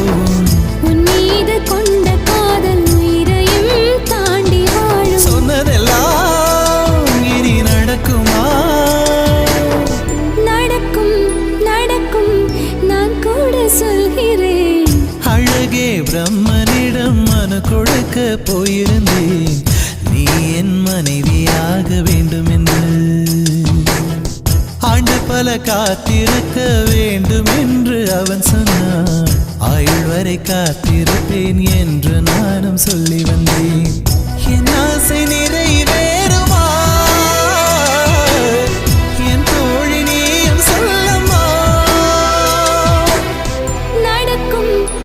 போகும். உன் மீது கொண்ட காதல் உயிரையும் தாண்டி வாழும். சொன்னதெல்லாம் இனி நடக்குமா? நடக்கும் நடக்கும் நான் கூட சொல்கிறேன். அழகே பிரம்மனிடம் மனு கொடுக்க போயிருந்தேன், நீ என் மனைவியாக வேண்டும் என்று. ஆண்டு பல காத்திருக்க வேண்டும் என்று அவன் சொன்னான், ஆயுள் வரை காத்திருப்பேன் என்று நானும் சொல்லி வந்தேன். என் ஆசை நிறை